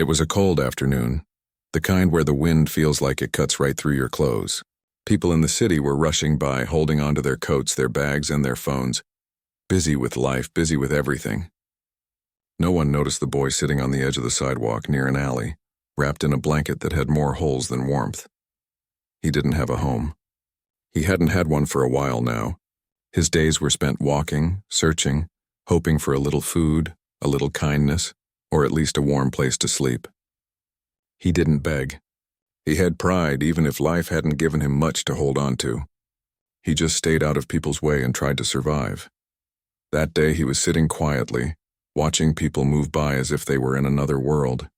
It was a cold afternoon, the kind where the wind feels like it cuts right through your clothes. People in the city were rushing by, holding onto their coats, their bags, and their phones, busy with life, busy with everything. No one noticed the boy sitting on the edge of the sidewalk near an alley, wrapped in a blanket that had more holes than warmth. He didn't have a home. He hadn't had one for a while now. His days were spent walking, searching, hoping for a little food, a little kindness, or at least a warm place to sleep. He didn't beg. He had pride even if life hadn't given him much to hold on to. He just stayed out of people's way and tried to survive. That day he was sitting quietly, watching people move by as if they were in another world.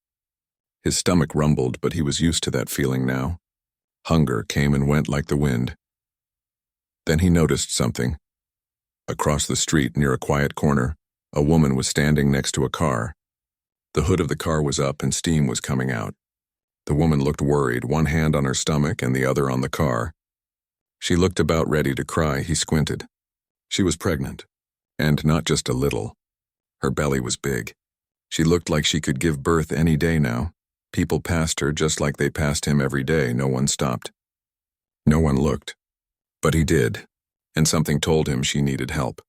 His stomach rumbled, but he was used to that feeling now. Hunger came and went like the wind. Then he noticed something. Across the street, near a quiet corner, a woman was standing next to a car. The hood of the car was up and steam was coming out. The woman looked worried, one hand on her stomach and the other on the car. She looked about ready to cry. He squinted. She was pregnant, and not just a little. Her belly was big. She looked like she could give birth any day now. People passed her just like they passed him every day. No one stopped. No one looked. But he did, and something told him she needed help.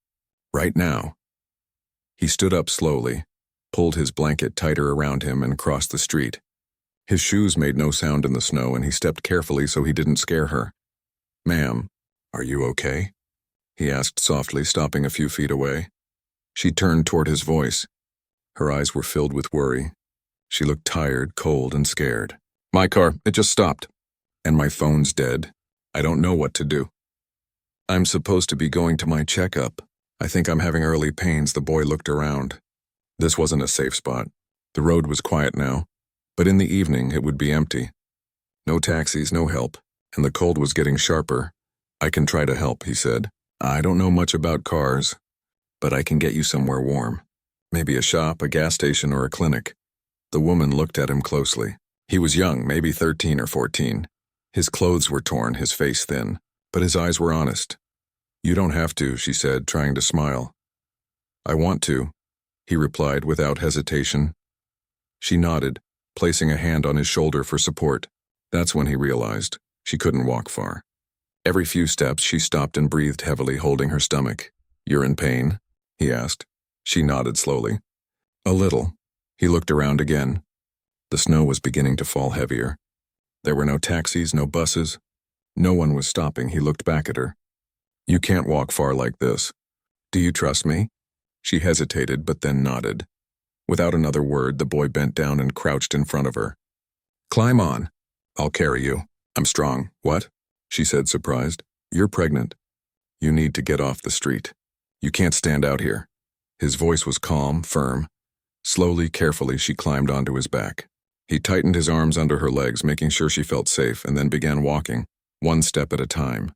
Right now. He stood up slowly, pulled his blanket tighter around him, and crossed the street. His shoes made no sound in the snow, and he stepped carefully so he didn't scare her. "Ma'am, are you okay?" he asked softly, stopping a few feet away. She turned toward his voice. Her eyes were filled with worry. She looked tired, cold, and scared. "My car, it just stopped. And my phone's dead. I don't know what to do. I'm supposed to be going to my checkup. I think I'm having early pains." The boy looked around. This wasn't a safe spot. The road was quiet now, but in the evening it would be empty. No taxis, no help, and the cold was getting sharper. "I can try to help," he said. "I don't know much about cars, but I can get you somewhere warm. Maybe a shop, a gas station, or a clinic." The woman looked at him closely. He was young, maybe 13 or 14. His clothes were torn, his face thin, but his eyes were honest. "You don't have to," she said, trying to smile. "I want to," he replied without hesitation. She nodded, placing a hand on his shoulder for support. That's when he realized she couldn't walk far. Every few steps she stopped and breathed heavily, holding her stomach. "You're in pain?" he asked. She nodded slowly. "A little." He looked around again. The snow was beginning to fall heavier. There were no taxis, no buses. No one was stopping. He looked back at her. "You can't walk far like this. Do you trust me?" She hesitated, but then nodded. Without another word, the boy bent down and crouched in front of her. "Climb on. I'll carry you. I'm strong." "What?" she said, surprised. "You're pregnant. You need to get off the street. You can't stand out here." His voice was calm, firm. Slowly, carefully, she climbed onto his back. He tightened his arms under her legs, making sure she felt safe, and then began walking, one step at a time.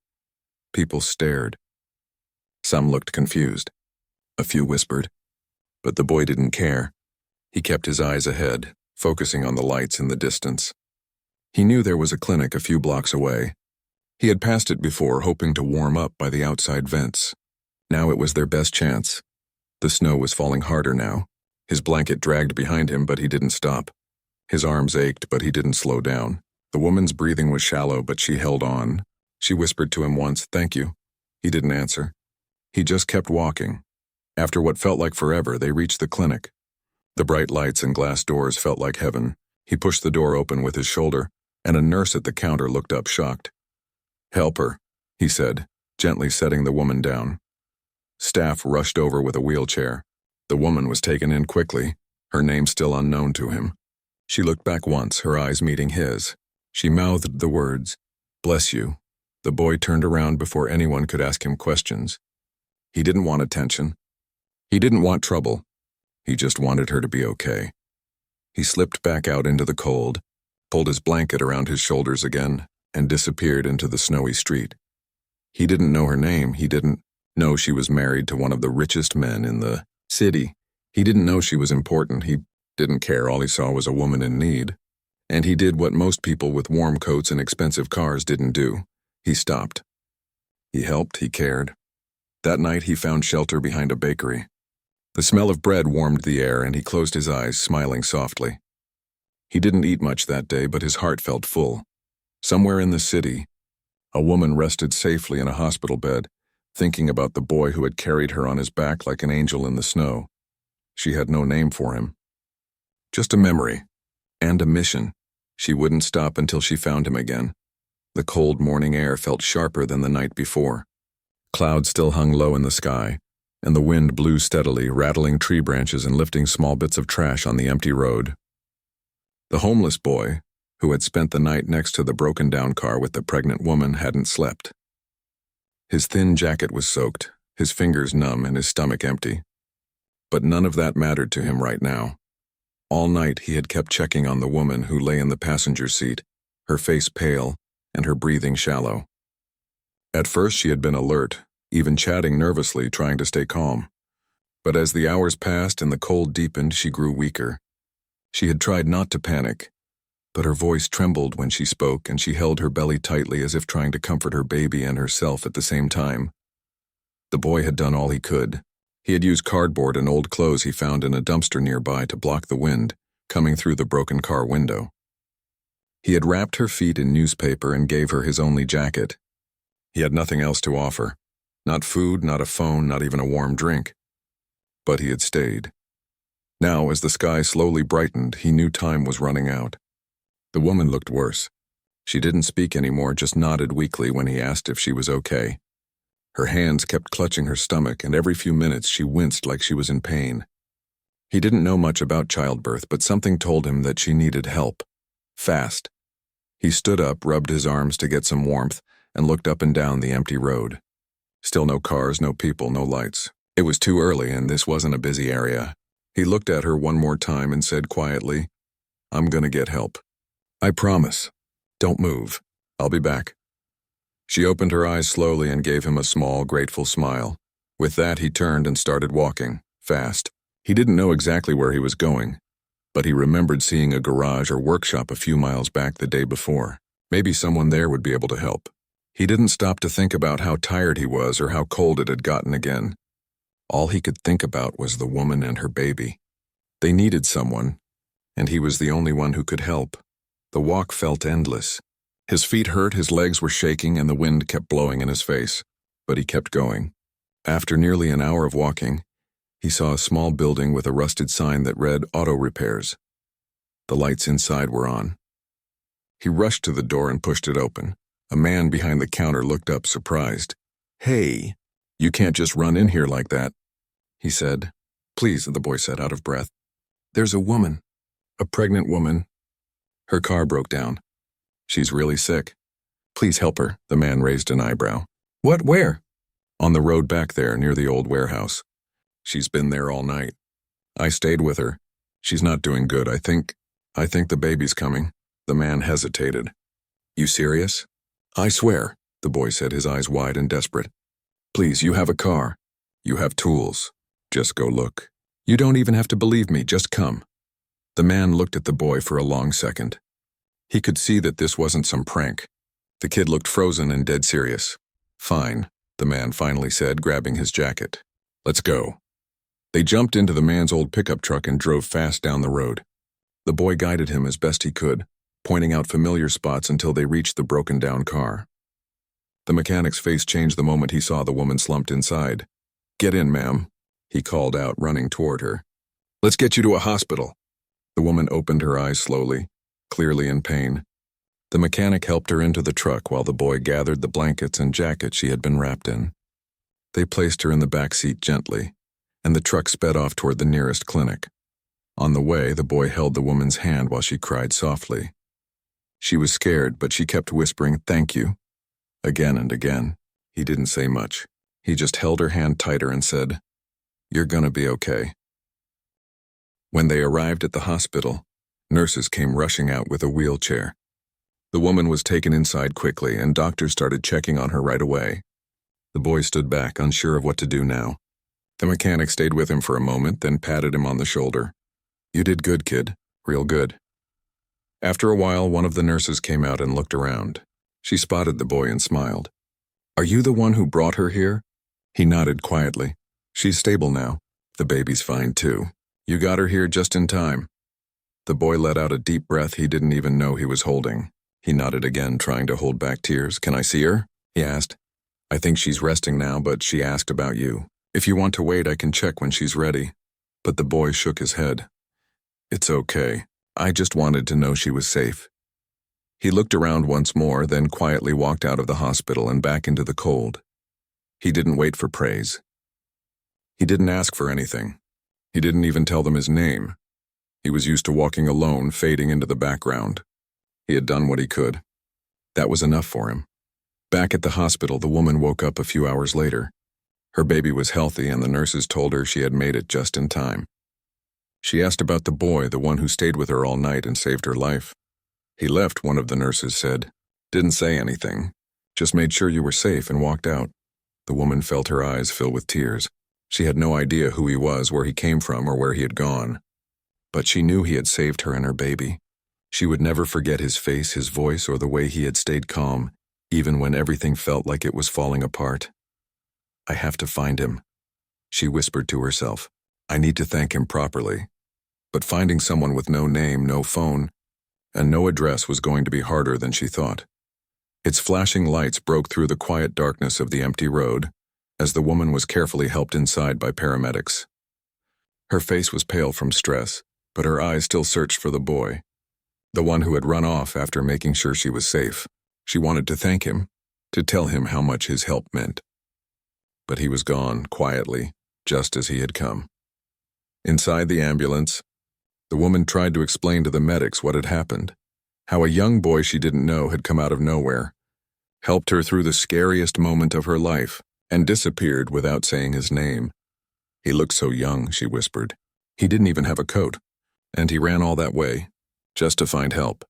People stared. Some looked confused. A few whispered. But the boy didn't care. He kept his eyes ahead, focusing on the lights in the distance. He knew there was a clinic a few blocks away. He had passed it before, hoping to warm up by the outside vents. Now it was their best chance. The snow was falling harder now. His blanket dragged behind him, but he didn't stop. His arms ached, but he didn't slow down. The woman's breathing was shallow, but she held on. She whispered to him once, "Thank you." He didn't answer. He just kept walking. After what felt like forever, they reached the clinic. The bright lights and glass doors felt like heaven. He pushed the door open with his shoulder, and a nurse at the counter looked up shocked. "Help her," he said, gently setting the woman down. Staff rushed over with a wheelchair. The woman was taken in quickly, her name still unknown to him. She looked back once, her eyes meeting his. She mouthed the words, "Bless you." The boy turned around before anyone could ask him questions. He didn't want attention. He didn't want trouble. He just wanted her to be okay. He slipped back out into the cold, pulled his blanket around his shoulders again, and disappeared into the snowy street. He didn't know her name. He didn't know she was married to one of the richest men in the city. He didn't know she was important. He didn't care. All he saw was a woman in need. And he did what most people with warm coats and expensive cars didn't do. He stopped. He helped. He cared. That night he found shelter behind a bakery. The smell of bread warmed the air, and he closed his eyes, smiling softly. He didn't eat much that day, but his heart felt full. Somewhere in the city, a woman rested safely in a hospital bed, thinking about the boy who had carried her on his back like an angel in the snow. She had no name for him. Just a memory. And a mission. She wouldn't stop until she found him again. The cold morning air felt sharper than the night before. Clouds still hung low in the sky, and the wind blew steadily, rattling tree branches and lifting small bits of trash on the empty road. The homeless boy, who had spent the night next to the broken-down car with the pregnant woman, hadn't slept. His thin jacket was soaked, his fingers numb and his stomach empty. But none of that mattered to him right now. All night he had kept checking on the woman who lay in the passenger seat, her face pale and her breathing shallow. At first she had been alert, even chatting nervously, trying to stay calm. But as the hours passed and the cold deepened, she grew weaker. She had tried not to panic, but her voice trembled when she spoke, and she held her belly tightly as if trying to comfort her baby and herself at the same time. The boy had done all he could. He had used cardboard and old clothes he found in a dumpster nearby to block the wind coming through the broken car window. He had wrapped her feet in newspaper and gave her his only jacket. He had nothing else to offer. Not food, not a phone, not even a warm drink. But he had stayed. Now, as the sky slowly brightened, he knew time was running out. The woman looked worse. She didn't speak anymore, just nodded weakly when he asked if she was okay. Her hands kept clutching her stomach, and every few minutes she winced like she was in pain. He didn't know much about childbirth, but something told him that she needed help. Fast. He stood up, rubbed his arms to get some warmth, and looked up and down the empty road. Still no cars, no people, no lights. It was too early, and this wasn't a busy area. He looked at her one more time and said quietly, "I'm gonna get help. I promise. Don't move. I'll be back." She opened her eyes slowly and gave him a small, grateful smile. With that, he turned and started walking, fast. He didn't know exactly where he was going, but he remembered seeing a garage or workshop a few miles back the day before. Maybe someone there would be able to help. He didn't stop to think about how tired he was or how cold it had gotten again. All he could think about was the woman and her baby. They needed someone, and he was the only one who could help. The walk felt endless. His feet hurt, his legs were shaking, and the wind kept blowing in his face. But he kept going. After nearly an hour of walking, he saw a small building with a rusted sign that read "Auto Repairs." The lights inside were on. He rushed to the door and pushed it open. A man behind the counter looked up, surprised. "Hey, you can't just run in here like that," he said. "Please," the boy said, out of breath. "There's a woman. A pregnant woman. Her car broke down. She's really sick. Please help her." The man raised an eyebrow. "What? Where?" "On the road back there, near the old warehouse. She's been there all night. I stayed with her. She's not doing good. I think the baby's coming." The man hesitated. "You serious?" "I swear," the boy said, his eyes wide and desperate. "Please, you have a car. You have tools. Just go look. You don't even have to believe me, just come." The man looked at the boy for a long second. He could see that this wasn't some prank. The kid looked frozen and dead serious. "Fine," the man finally said, grabbing his jacket. "Let's go." They jumped into the man's old pickup truck and drove fast down the road. The boy guided him as best he could, pointing out familiar spots until they reached the broken-down car. The mechanic's face changed the moment he saw the woman slumped inside. "Get in, ma'am," he called out, running toward her. "Let's get you to a hospital." The woman opened her eyes slowly, clearly in pain. The mechanic helped her into the truck while the boy gathered the blankets and jacket she had been wrapped in. They placed her in the back seat gently, and the truck sped off toward the nearest clinic. On the way, the boy held the woman's hand while she cried softly. She was scared, but she kept whispering, "Thank you," again and again. He didn't say much. He just held her hand tighter and said, "You're gonna be okay." When they arrived at the hospital, nurses came rushing out with a wheelchair. The woman was taken inside quickly, and doctors started checking on her right away. The boy stood back, unsure of what to do now. The mechanic stayed with him for a moment, then patted him on the shoulder. "You did good, kid. Real good." After a while, one of the nurses came out and looked around. She spotted the boy and smiled. "Are you the one who brought her here?" He nodded quietly. "She's stable now. The baby's fine, too. You got her here just in time." The boy let out a deep breath he didn't even know he was holding. He nodded again, trying to hold back tears. "Can I see her?" he asked. "I think she's resting now, but she asked about you. If you want to wait, I can check when she's ready." But the boy shook his head. "It's okay. I just wanted to know she was safe." He looked around once more, then quietly walked out of the hospital and back into the cold. He didn't wait for praise. He didn't ask for anything. He didn't even tell them his name. He was used to walking alone, fading into the background. He had done what he could. That was enough for him. Back at the hospital, the woman woke up a few hours later. Her baby was healthy, and the nurses told her she had made it just in time. She asked about the boy, the one who stayed with her all night and saved her life. "He left," one of the nurses said. "Didn't say anything. Just made sure you were safe and walked out." The woman felt her eyes fill with tears. She had no idea who he was, where he came from, or where he had gone. But she knew he had saved her and her baby. She would never forget his face, his voice, or the way he had stayed calm, even when everything felt like it was falling apart. "I have to find him," she whispered to herself. "I need to thank him properly." But finding someone with no name, no phone, and no address was going to be harder than she thought. Its flashing lights broke through the quiet darkness of the empty road as the woman was carefully helped inside by paramedics. Her face was pale from stress, but her eyes still searched for the boy, the one who had run off after making sure she was safe. She wanted to thank him, to tell him how much his help meant. But he was gone, quietly, just as he had come. Inside the ambulance, the woman tried to explain to the medics what had happened, how a young boy she didn't know had come out of nowhere, helped her through the scariest moment of her life, and disappeared without saying his name. "He looked so young," she whispered. "He didn't even have a coat. And he ran all that way, just to find help."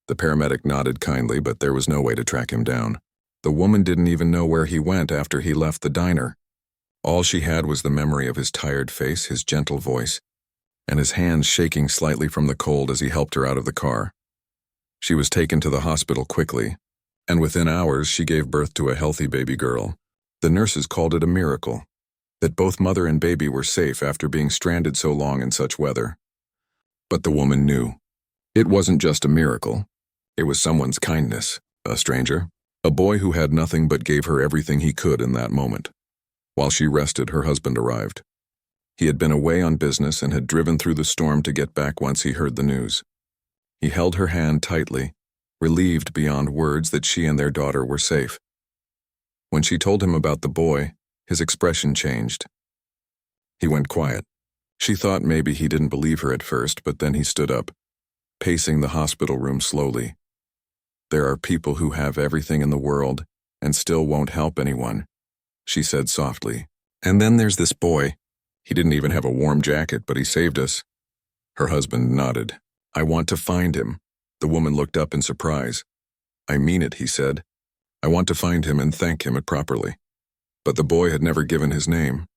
The paramedic nodded kindly, but there was no way to track him down. The woman didn't even know where he went after he left the diner. All she had was the memory of his tired face, his gentle voice, and his hands shaking slightly from the cold as he helped her out of the car. She was taken to the hospital quickly, and within hours she gave birth to a healthy baby girl. The nurses called it a miracle, that both mother and baby were safe after being stranded so long in such weather. But the woman knew. It wasn't just a miracle. It was someone's kindness, a stranger, a boy who had nothing but gave her everything he could in that moment. While she rested, her husband arrived. He had been away on business and had driven through the storm to get back once he heard the news. He held her hand tightly, relieved beyond words that she and their daughter were safe. When she told him about the boy, his expression changed. He went quiet. She thought maybe he didn't believe her at first, but then he stood up, pacing the hospital room slowly. "There are people who have everything in the world and still won't help anyone," she said softly. "And then there's this boy. He didn't even have a warm jacket, but he saved us." Her husband nodded. "I want to find him." The woman looked up in surprise. "I mean it," he said. "I want to find him and thank him properly." But the boy had never given his name.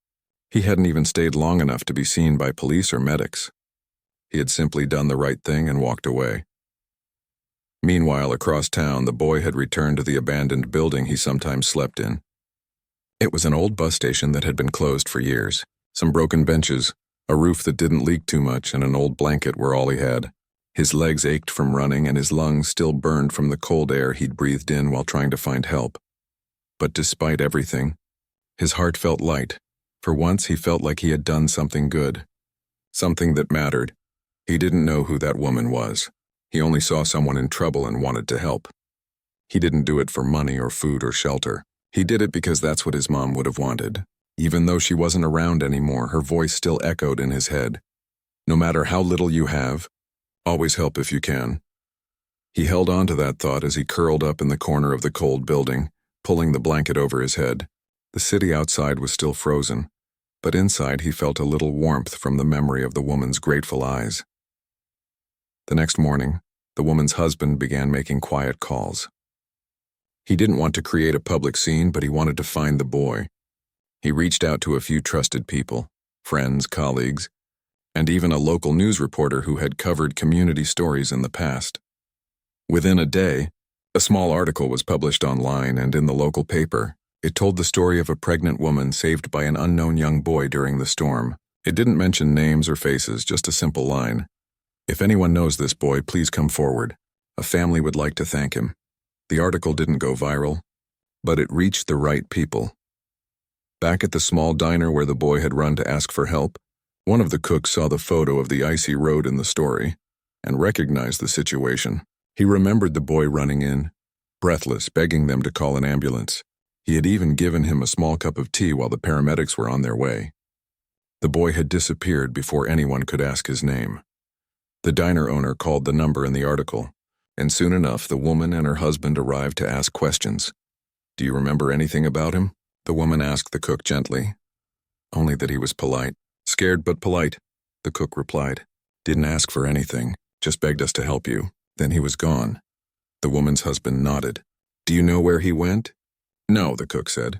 He hadn't even stayed long enough to be seen by police or medics. He had simply done the right thing and walked away. Meanwhile, across town, the boy had returned to the abandoned building he sometimes slept in. It was an old bus station that had been closed for years. Some broken benches, a roof that didn't leak too much, and an old blanket were all he had. His legs ached from running, and his lungs still burned from the cold air he'd breathed in while trying to find help. But despite everything, his heart felt light. For once, he felt like he had done something good, something that mattered. He didn't know who that woman was. He only saw someone in trouble and wanted to help. He didn't do it for money or food or shelter. He did it because that's what his mom would have wanted. Even though she wasn't around anymore, her voice still echoed in his head. "No matter how little you have, always help if you can." He held on to that thought as he curled up in the corner of the cold building, pulling the blanket over his head. The city outside was still frozen, but inside he felt a little warmth from the memory of the woman's grateful eyes. The next morning, the woman's husband began making quiet calls. He didn't want to create a public scene, but he wanted to find the boy. He reached out to a few trusted people, friends, colleagues, and even a local news reporter who had covered community stories in the past. Within a day, a small article was published online and in the local paper. It told the story of a pregnant woman saved by an unknown young boy during the storm. It didn't mention names or faces, just a simple line. If anyone knows this boy, please come forward. A family would like to thank him. The article didn't go viral, but it reached the right people. Back at the small diner where the boy had run to ask for help, one of the cooks saw the photo of the icy road in the story and recognized the situation. He remembered the boy running in, breathless, begging them to call an ambulance. He had even given him a small cup of tea while the paramedics were on their way. The boy had disappeared before anyone could ask his name. The diner owner called the number in the article, and soon enough the woman and her husband arrived to ask questions. "Do you remember anything about him?" the woman asked the cook gently. "Only that he was polite." "Scared but polite," the cook replied. "Didn't ask for anything, just begged us to help you. Then he was gone." The woman's husband nodded. "Do you know where he went?" "No," the cook said.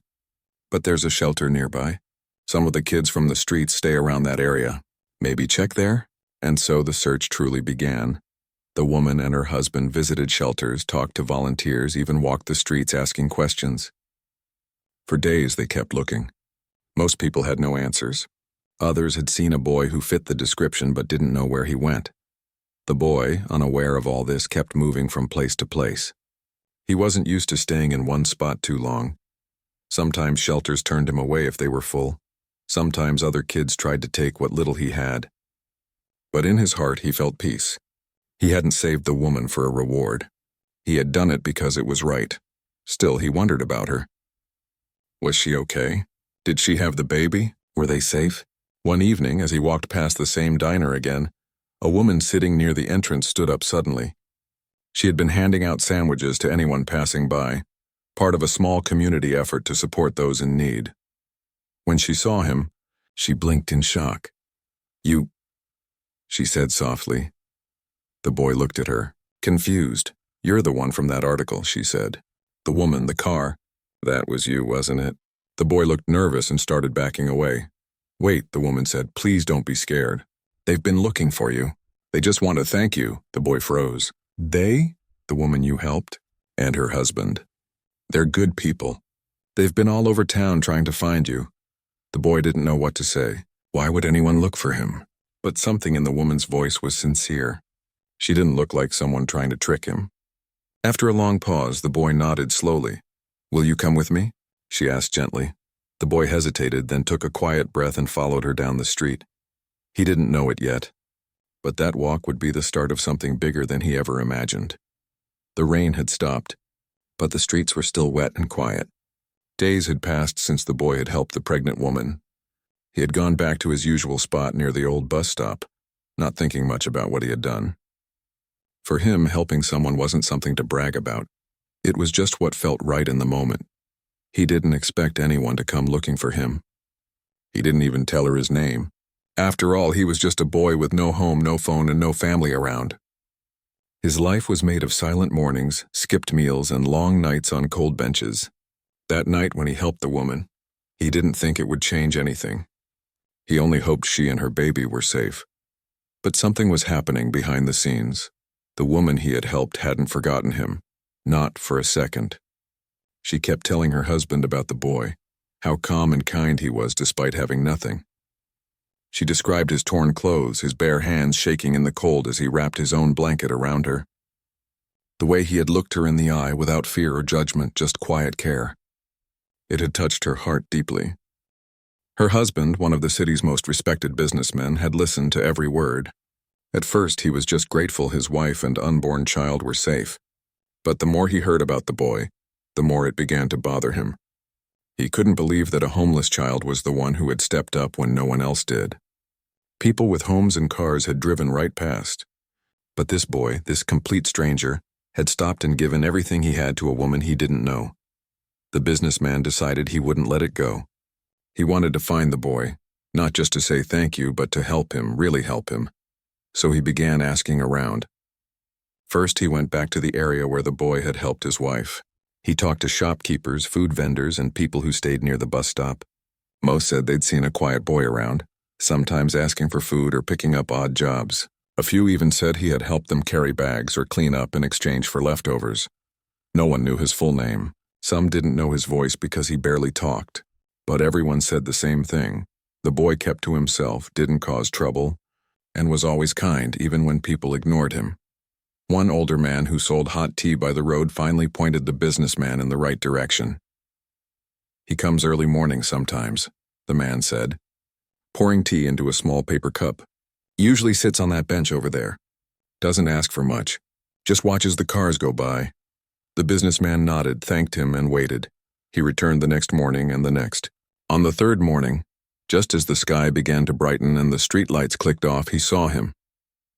"But there's a shelter nearby. Some of the kids from the streets stay around that area. Maybe check there?" And so the search truly began. The woman and her husband visited shelters, talked to volunteers, even walked the streets asking questions. For days they kept looking. Most people had no answers. Others had seen a boy who fit the description but didn't know where he went. The boy, unaware of all this, kept moving from place to place. He wasn't used to staying in one spot too long. Sometimes shelters turned him away if they were full. Sometimes other kids tried to take what little he had. But in his heart he felt peace. He hadn't saved the woman for a reward. He had done it because it was right. Still, he wondered about her. Was she okay? Did she have the baby? Were they safe? One evening, as he walked past the same diner again, a woman sitting near the entrance stood up suddenly. She had been handing out sandwiches to anyone passing by, part of a small community effort to support those in need. When she saw him, she blinked in shock. "You," she said softly. The boy looked at her, confused. "You're the one from that article," she said. "The woman, the car." "That was you, wasn't it?" The boy looked nervous and started backing away. "Wait," the woman said, "please don't be scared. They've been looking for you. They just want to thank you." The boy froze. "They?" "The woman you helped, and her husband. They're good people. They've been all over town trying to find you." The boy didn't know what to say. Why would anyone look for him? But something in the woman's voice was sincere. She didn't look like someone trying to trick him. After a long pause, the boy nodded slowly. "Will you come with me?" she asked gently. The boy hesitated, then took a quiet breath and followed her down the street. He didn't know it yet, but that walk would be the start of something bigger than he ever imagined. The rain had stopped, but the streets were still wet and quiet. Days had passed since the boy had helped the pregnant woman. He had gone back to his usual spot near the old bus stop, not thinking much about what he had done. For him, helping someone wasn't something to brag about. It was just what felt right in the moment. He didn't expect anyone to come looking for him. He didn't even tell her his name. After all, he was just a boy with no home, no phone, and no family around. His life was made of silent mornings, skipped meals, and long nights on cold benches. That night when he helped the woman, he didn't think it would change anything. He only hoped she and her baby were safe. But something was happening behind the scenes. The woman he had helped hadn't forgotten him, not for a second. She kept telling her husband about the boy, how calm and kind he was despite having nothing. She described his torn clothes, his bare hands shaking in the cold as he wrapped his own blanket around her. The way he had looked her in the eye without fear or judgment, just quiet care. It had touched her heart deeply. Her husband, one of the city's most respected businessmen, had listened to every word. At first, he was just grateful his wife and unborn child were safe. But the more he heard about the boy, the more it began to bother him. He couldn't believe that a homeless child was the one who had stepped up when no one else did. People with homes and cars had driven right past. But this boy, this complete stranger, had stopped and given everything he had to a woman he didn't know. The businessman decided he wouldn't let it go. He wanted to find the boy, not just to say thank you, but to help him, really help him. So he began asking around. First, he went back to the area where the boy had helped his wife. He talked to shopkeepers, food vendors, and people who stayed near the bus stop. Most said they'd seen a quiet boy around, sometimes asking for food or picking up odd jobs. A few even said he had helped them carry bags or clean up in exchange for leftovers. No one knew his full name. Some didn't know his voice because he barely talked. But everyone said the same thing. The boy kept to himself, didn't cause trouble, and was always kind even when people ignored him. One older man who sold hot tea by the road finally pointed the businessman in the right direction. "He comes early morning sometimes," the man said, pouring tea into a small paper cup. "Usually sits on that bench over there. Doesn't ask for much. Just watches the cars go by." The businessman nodded, thanked him, and waited. He returned the next morning and the next. On the third morning, just as the sky began to brighten and the streetlights clicked off, he saw him.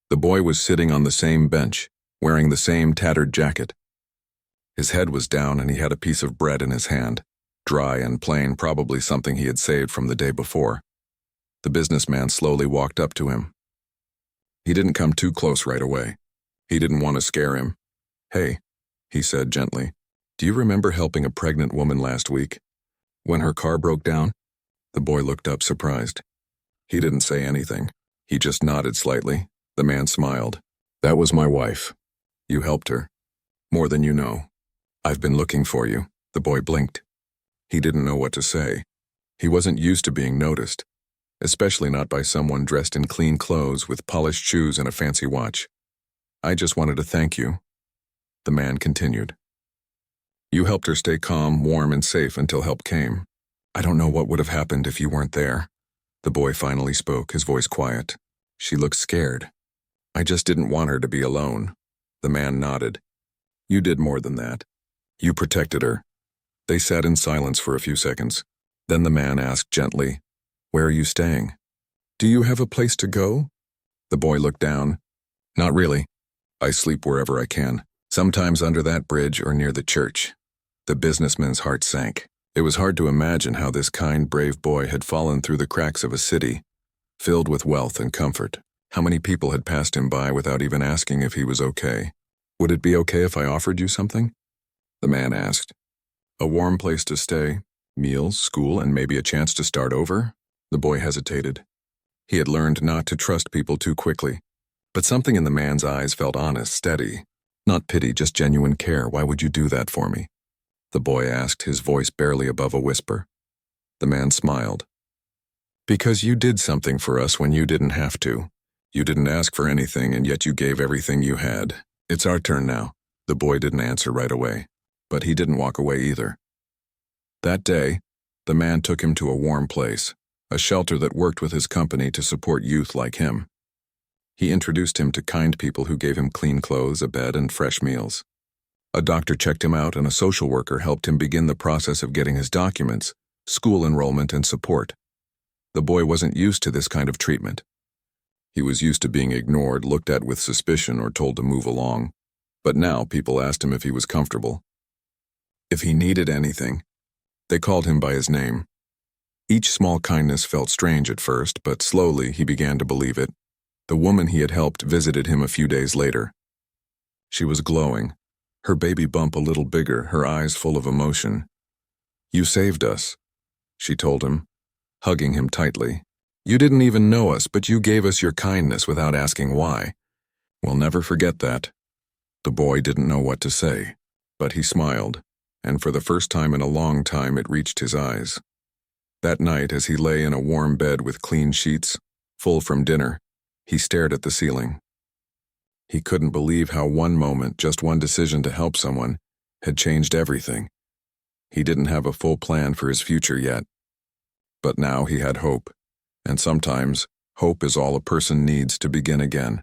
The boy was sitting on the same bench, wearing the same tattered jacket. His head was down and he had a piece of bread in his hand, dry and plain, probably something he had saved from the day before. The businessman slowly walked up to him. He didn't come too close right away. He didn't want to scare him. "Hey," he said gently, "do you remember helping a pregnant woman last week? When her car broke down?" The boy looked up surprised. He didn't say anything. He just nodded slightly. The man smiled. "That was my wife. You helped her. More than you know. I've been looking for you." The boy blinked. He didn't know what to say. He wasn't used to being noticed, especially not by someone dressed in clean clothes with polished shoes and a fancy watch. "I just wanted to thank you," the man continued. "You helped her stay calm, warm, and safe until help came. I don't know what would have happened if you weren't there." The boy finally spoke, his voice quiet. "She looked scared. I just didn't want her to be alone." The man nodded. "You did more than that. You protected her." They sat in silence for a few seconds. Then the man asked gently, "Where are you staying? Do you have a place to go?" The boy looked down. "Not really. I sleep wherever I can, sometimes under that bridge or near the church." The businessman's heart sank. It was hard to imagine how this kind, brave boy had fallen through the cracks of a city, filled with wealth and comfort. How many people had passed him by without even asking if he was okay? "Would it be okay if I offered you something?" the man asked. "A warm place to stay, meals, school, and maybe a chance to start over?" The boy hesitated. He had learned not to trust people too quickly, but something in the man's eyes felt honest, steady. Not pity, just genuine care. "Why would you do that for me?" the boy asked, his voice barely above a whisper. The man smiled. "Because you did something for us when you didn't have to. You didn't ask for anything, and yet you gave everything you had. It's our turn now." The boy didn't answer right away, but he didn't walk away either. That day, the man took him to a warm place, a shelter that worked with his company to support youth like him. He introduced him to kind people who gave him clean clothes, a bed, and fresh meals. A doctor checked him out, and a social worker helped him begin the process of getting his documents, school enrollment, and support. The boy wasn't used to this kind of treatment. He was used to being ignored, looked at with suspicion, or told to move along. But now people asked him if he was comfortable. If he needed anything, they called him by his name. Each small kindness felt strange at first, but slowly he began to believe it. The woman he had helped visited him a few days later. She was glowing, her baby bump a little bigger, her eyes full of emotion. "You saved us," she told him, hugging him tightly. "You didn't even know us, but you gave us your kindness without asking why. We'll never forget that." The boy didn't know what to say, but he smiled, and for the first time in a long time it reached his eyes. That night, as he lay in a warm bed with clean sheets, full from dinner, he stared at the ceiling. He couldn't believe how one moment, just one decision to help someone, had changed everything. He didn't have a full plan for his future yet. But now he had hope, and sometimes hope is all a person needs to begin again.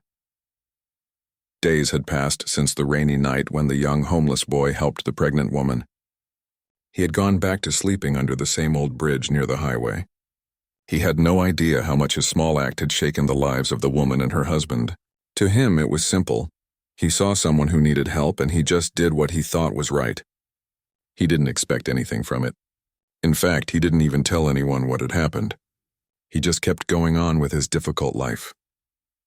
Days had passed since the rainy night when the young homeless boy helped the pregnant woman. He had gone back to sleeping under the same old bridge near the highway. He had no idea how much his small act had shaken the lives of the woman and her husband. To him, it was simple. He saw someone who needed help, and he just did what he thought was right. He didn't expect anything from it. In fact, he didn't even tell anyone what had happened. He just kept going on with his difficult life.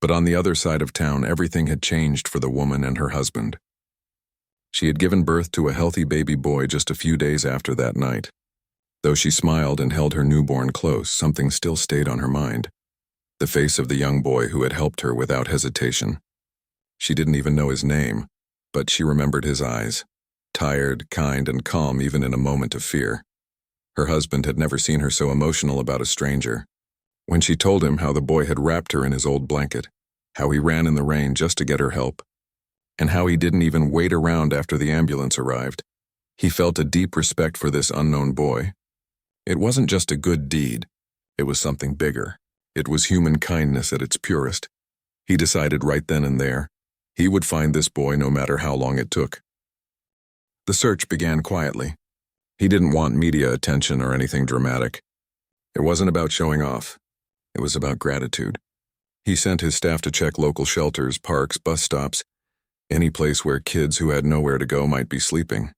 But on the other side of town, everything had changed for the woman and her husband. She had given birth to a healthy baby boy just a few days after that night. Though she smiled and held her newborn close, something still stayed on her mind. The face of the young boy who had helped her without hesitation. She didn't even know his name, but she remembered his eyes, tired, kind, and calm even in a moment of fear. Her husband had never seen her so emotional about a stranger. When she told him how the boy had wrapped her in his old blanket, how he ran in the rain just to get her help, and how he didn't even wait around after the ambulance arrived, he felt a deep respect for this unknown boy. It wasn't just a good deed, it was something bigger. It was human kindness at its purest. He decided right then and there, he would find this boy no matter how long it took. The search began quietly. He didn't want media attention or anything dramatic. It wasn't about showing off. It was about gratitude. He sent his staff to check local shelters, parks, bus stops, any place where kids who had nowhere to go might be sleeping.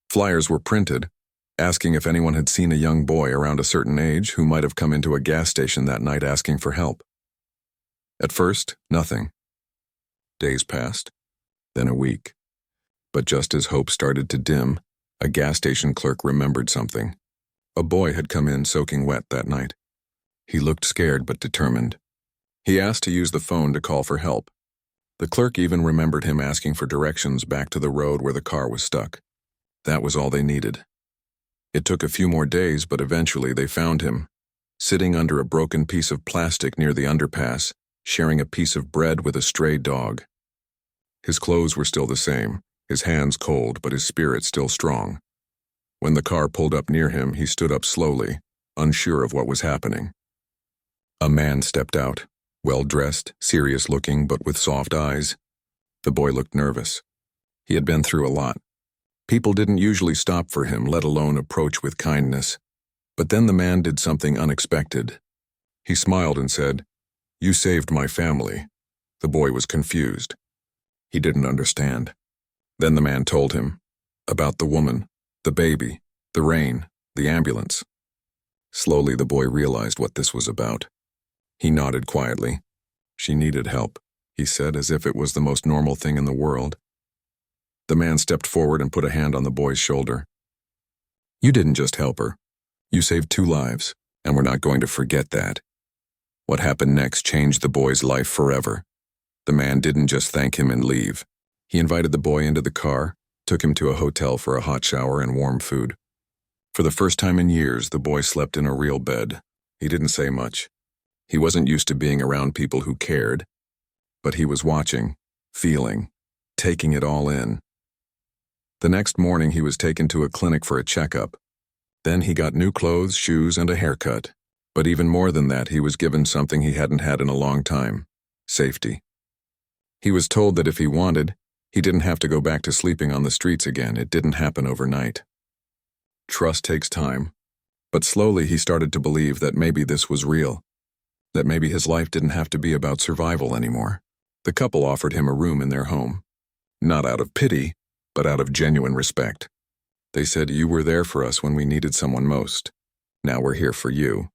Flyers were printed, asking if anyone had seen a young boy around a certain age who might have come into a gas station that night asking for help. At first, nothing. Days passed, then a week. But just as hope started to dim, a gas station clerk remembered something. A boy had come in soaking wet that night. He looked scared but determined. He asked to use the phone to call for help. The clerk even remembered him asking for directions back to the road where the car was stuck. That was all they needed. It took a few more days, but eventually they found him, sitting under a broken piece of plastic near the underpass, sharing a piece of bread with a stray dog. His clothes were still the same, his hands cold, but his spirit still strong. When the car pulled up near him, he stood up slowly, unsure of what was happening. A man stepped out, well-dressed, serious-looking, but with soft eyes. The boy looked nervous. He had been through a lot. People didn't usually stop for him, let alone approach with kindness. But then the man did something unexpected. He smiled and said, "You saved my family." The boy was confused. He didn't understand. Then the man told him about the woman, the baby, the rain, the ambulance. Slowly the boy realized what this was about. He nodded quietly. "She needed help," he said, as if it was the most normal thing in the world. The man stepped forward and put a hand on the boy's shoulder. "You didn't just help her. You saved 2 lives, and we're not going to forget that." What happened next changed the boy's life forever. The man didn't just thank him and leave. He invited the boy into the car, took him to a hotel for a hot shower and warm food. For the first time in years, the boy slept in a real bed. He didn't say much. He wasn't used to being around people who cared, but he was watching, feeling, taking it all in. The next morning, he was taken to a clinic for a checkup. Then he got new clothes, shoes, and a haircut. But even more than that, he was given something he hadn't had in a long time: safety. He was told that if he wanted, he didn't have to go back to sleeping on the streets again. It didn't happen overnight. Trust takes time. But slowly he started to believe that maybe this was real. That maybe his life didn't have to be about survival anymore. The couple offered him a room in their home. Not out of pity, but out of genuine respect. They said, "You were there for us when we needed someone most. Now we're here for you."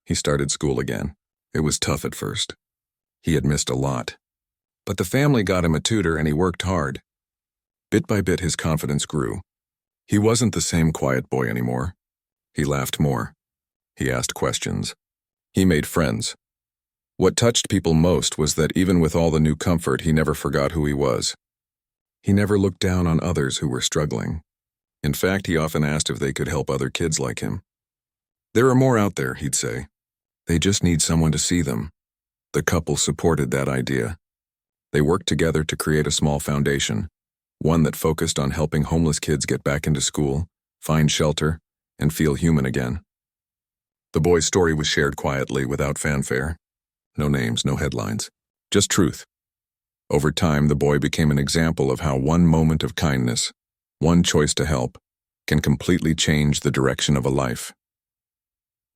He started school again. It was tough at first. He had missed a lot. But the family got him a tutor and he worked hard. Bit by bit, his confidence grew. He wasn't the same quiet boy anymore. He laughed more. He asked questions. He made friends. What touched people most was that even with all the new comfort, he never forgot who he was. He never looked down on others who were struggling. In fact, he often asked if they could help other kids like him. "There are more out there," he'd say. "They just need someone to see them." The couple supported that idea. They worked together to create a small foundation, one that focused on helping homeless kids get back into school, find shelter, and feel human again. The boy's story was shared quietly, without fanfare. No names, no headlines, just truth. Over time, the boy became an example of how one moment of kindness, one choice to help, can completely change the direction of a life.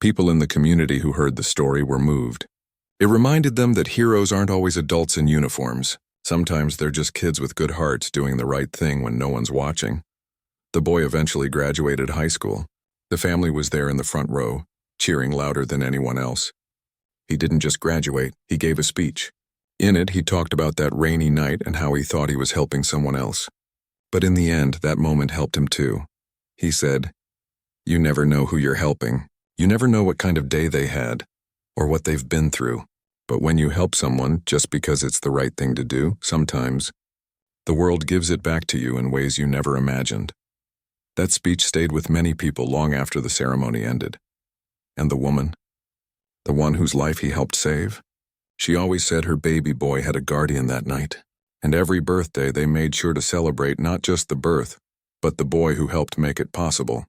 People in the community who heard the story were moved. It reminded them that heroes aren't always adults in uniforms. Sometimes they're just kids with good hearts doing the right thing when no one's watching. The boy eventually graduated high school. The family was there in the front row, cheering louder than anyone else. He didn't just graduate, he gave a speech. In it, he talked about that rainy night and how he thought he was helping someone else. But in the end, that moment helped him too. He said, "You never know who you're helping. You never know what kind of day they had, or what they've been through. But when you help someone just because it's the right thing to do, sometimes the world gives it back to you in ways you never imagined." That speech stayed with many people long after the ceremony ended. And the woman? the one whose life he helped save. She always said her baby boy had a guardian that night, and every birthday they made sure to celebrate not just the birth, but the boy who helped make it possible.